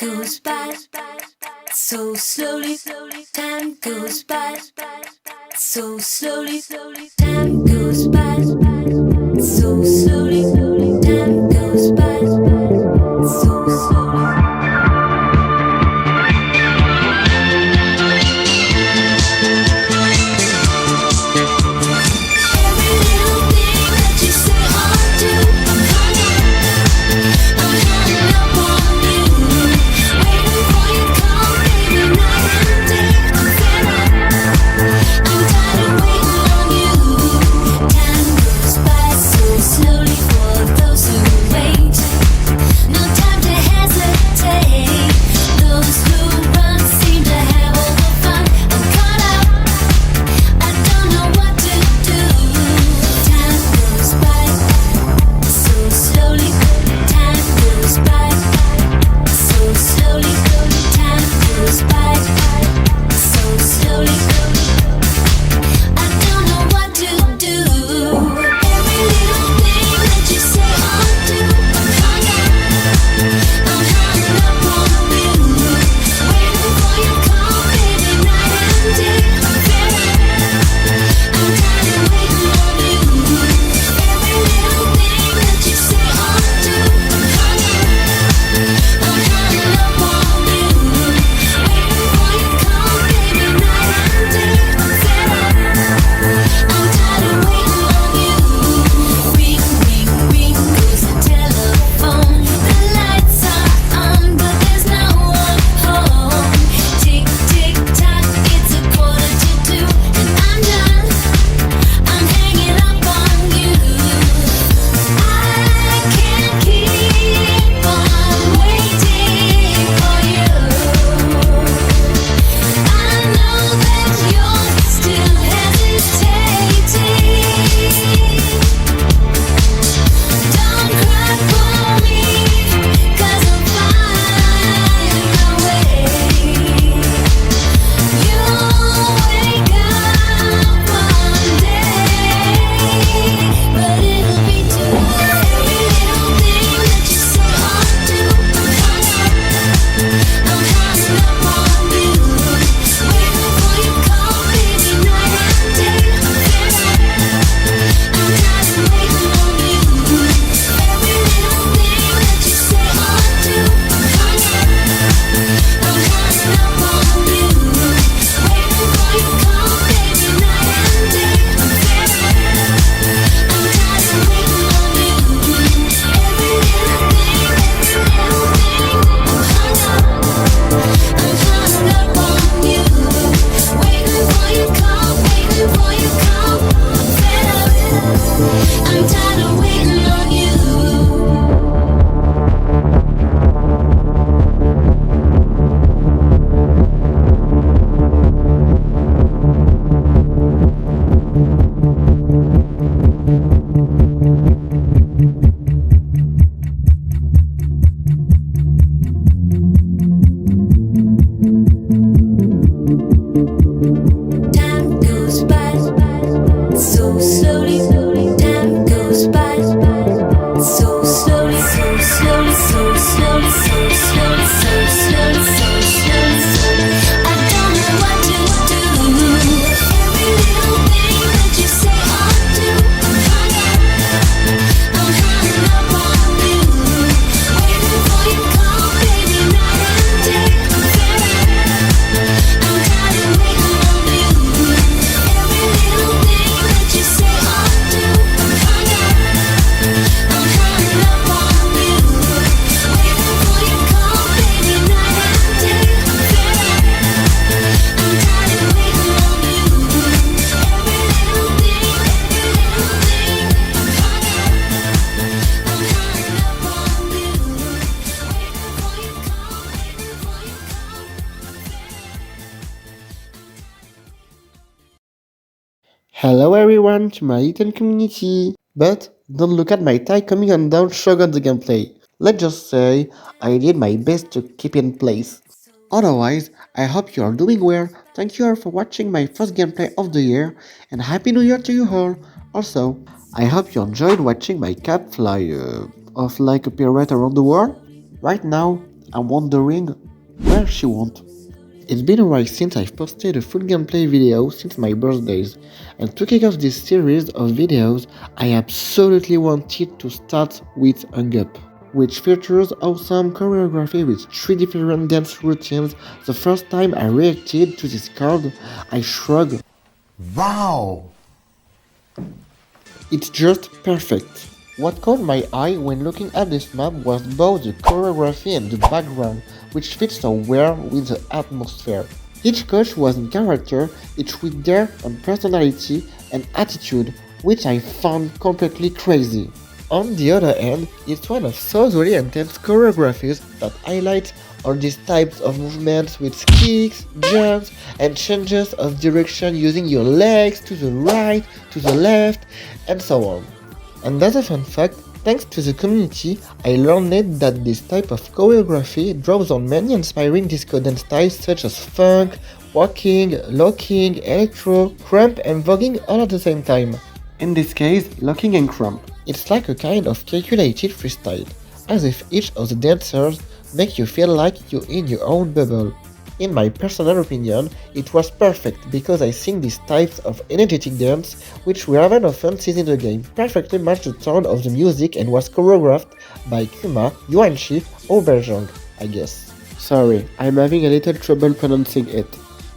goes by so slowly. Time goes by so slowly. Time goes by so slowly. Time goes by so slowly. Hello everyone to my little community. But don't look at my tie coming on down sugar the gameplay. Let's just say I did my best to keep in place. Otherwise, I hope you are doing well. Thank you all for watching my first gameplay of the year and Happy New Year to you all. Also, I hope you enjoyed watching my cap fly off like a pirouette around the world. Right now, I'm wondering where she went. It's been a while since I've posted a full gameplay video since my birthdays, and to kick off this series of videos, I absolutely wanted to start with Hung Up, which features awesome choreography with 3 different dance routines. The first time I reacted to this card, I shrugged. Wow! It's just perfect. What caught my eye when looking at this map was both the choreography and the background, which fits so well with the atmosphere. Each coach was in character, each with their own personality and attitude, which I found completely crazy. On the other hand, it's one of those really intense choreographies that highlights all these types of movements with kicks, jumps, and changes of direction using your legs to the right, to the left, and so on. And as a fun fact, thanks to the community, I learned that this type of choreography draws on many inspiring disco dance styles such as funk, walking, locking, electro, crump, and voguing all at the same time. In this case, locking and crump. It's like a kind of calculated freestyle, as if each of the dancers make you feel like you're in your own bubble. In my personal opinion, it was perfect because I think these types of energetic dance, which we haven't often seen in the game, perfectly matched the tone of the music and was choreographed by Kuma, Yuanchi, or Berjong, I guess. Sorry, I'm having a little trouble pronouncing it.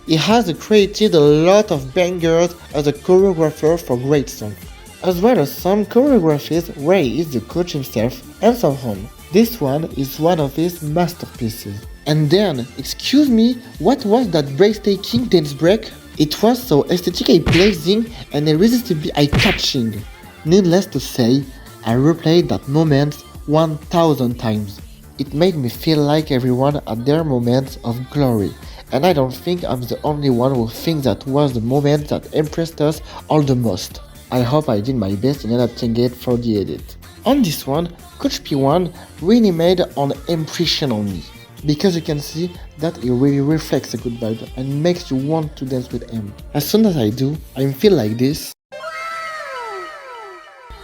He has created a lot of bangers as a choreographer for great songs, as well as some choreographies where he is the coach himself, and so on. This one is one of his masterpieces. And then, excuse me, what was that breathtaking dance break? It was so aesthetically pleasing and irresistibly eye-catching. Needless to say, I replayed that moment 1000 times. It made me feel like everyone had their moments of glory, and I don't think I'm the only one who thinks that was the moment that impressed us all the most. I hope I did my best in adapting it for the edit. On this one, Coach P1 really made an impression on me, because you can see that he really reflects a good vibe and makes you want to dance with him. As soon as I do, I feel like this.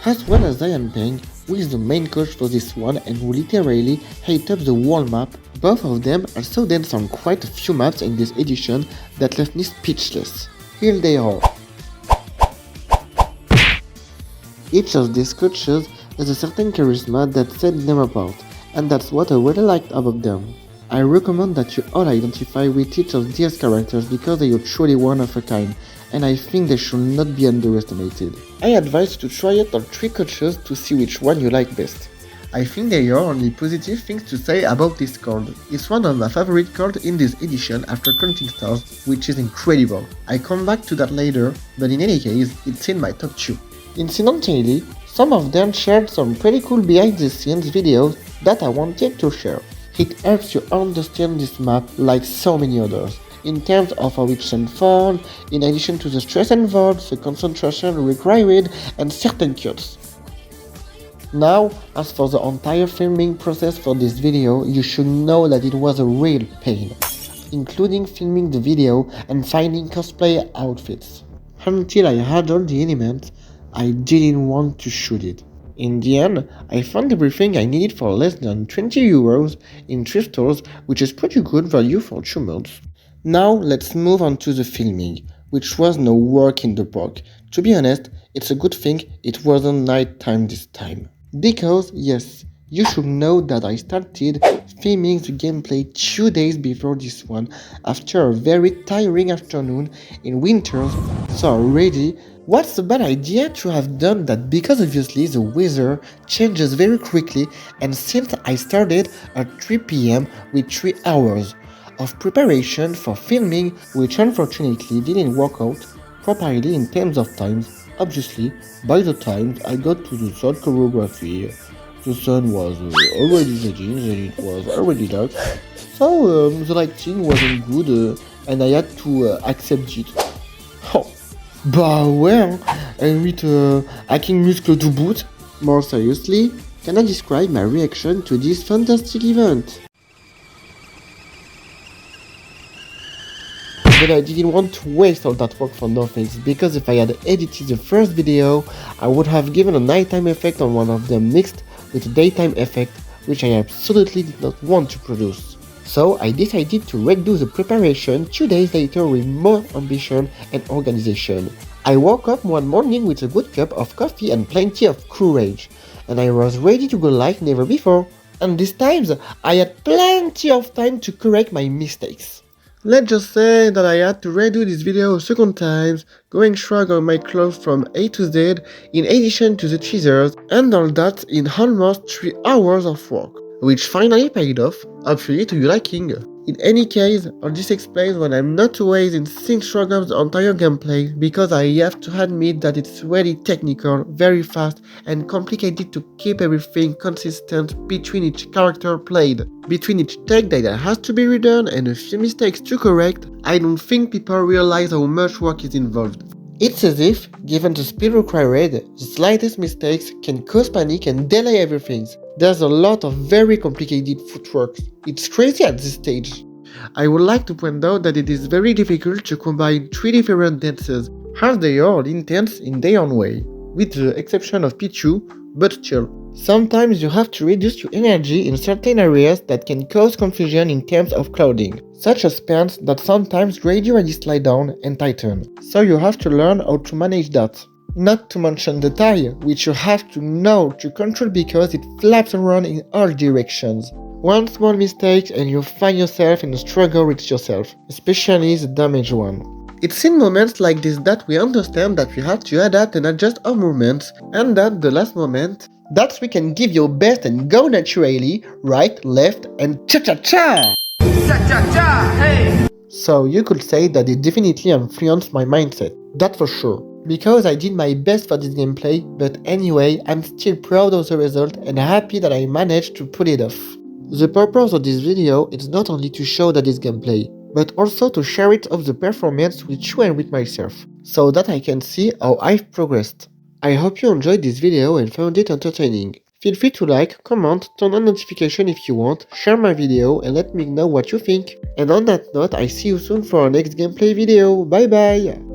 As well as Zion Peng, who is the main coach for this one and who literally ate up the whole map. Both of them also danced on quite a few maps in this edition that left me speechless. Here they are. Each of these coaches has a certain charisma that sets them apart, and that's what I really liked about them. I recommend that you all identify with each of these characters because they are truly one of a kind, and I think they should not be underestimated. I advise you to try it on 3 coaches to see which one you like best. I think there are only positive things to say about this card. It's one of my favorite cards in this edition after Counting Stars, which is incredible. I come back to that later, but in any case, it's in my top 2. Incidentally, some of them shared some pretty cool behind the scenes videos that I wanted to share. It helps you understand this map like so many others, in terms of how it's unfolds, in addition to the stress involved, the concentration required, and certain cuts. Now, as for the entire filming process for this video, you should know that it was a real pain, including filming the video and finding cosplay outfits. Until I had all the elements, I didn't want to shoot it. In the end, I found everything I needed for less than 20 euros in thrift stores, which is pretty good value for 2 months. Now let's move on to the filming, which was no work in the park. To be honest, it's a good thing it wasn't night time this time. Because, yes, you should know that I started filming the gameplay 2 days before this one, after a very tiring afternoon in winters, so already, what's a bad idea to have done that because obviously the weather changes very quickly, and since I started at 3 PM with 3 hours of preparation for filming, which unfortunately didn't work out properly in terms of times. Obviously, by the time I got to the third choreography, the sun was already setting and it was already dark, so the lighting wasn't good and I had to accept it. Oh, bah ouais, and with hacking muscle to boot. More seriously, can I describe my reaction to this fantastic event? But I didn't want to waste all that work for nothing, because if I had edited the first video, I would have given a nighttime effect on one of them mixed with a daytime effect, which I absolutely did not want to produce. So I decided to redo the preparation 2 days later with more ambition and organization. I woke up one morning with a good cup of coffee and plenty of courage, and I was ready to go like never before. And these times, I had plenty of time to correct my mistakes. Let's just say that I had to redo this video a second time, going shrug on my clothes from A to Z, in addition to the teasers, and all that in almost 3 hours of work, which finally paid off, hopefully to your liking. In any case, all this explains why I'm not always in sync throughout the entire gameplay, because I have to admit that it's really technical, very fast, and complicated to keep everything consistent between each character played. Between each take that has to be redone and a few mistakes to correct, I don't think people realize how much work is involved. It's as if, given the speed required, the slightest mistakes can cause panic and delay everything. There's a lot of very complicated footwork. It's crazy at this stage. I would like to point out that it is very difficult to combine 3 different dances, as they are all intense in their own way, with the exception of Pichu, but still. Sometimes you have to reduce your energy in certain areas that can cause confusion in terms of clothing, such as pants that sometimes gradually slide down and tighten, so you have to learn how to manage that. Not to mention the tie, which you have to know to control because it flaps around in all directions. One small mistake and you find yourself in a struggle with yourself, especially the damaged one. It's in moments like this that we understand that we have to adapt and adjust our movements, and that the last moment, that we can give your best and go naturally, right, left, and cha-cha-cha! Cha-cha-cha, hey! So you could say that it definitely influenced my mindset, that for sure. Because I did my best for this gameplay, but anyway, I'm still proud of the result and happy that I managed to pull it off. The purpose of this video is not only to show that it's gameplay, but also to share it of the performance with you and with myself, so that I can see how I've progressed. I hope you enjoyed this video and found it entertaining. Feel free to like, comment, turn on notification if you want, share my video and let me know what you think. And on that note, I see you soon for our next gameplay video. Bye bye!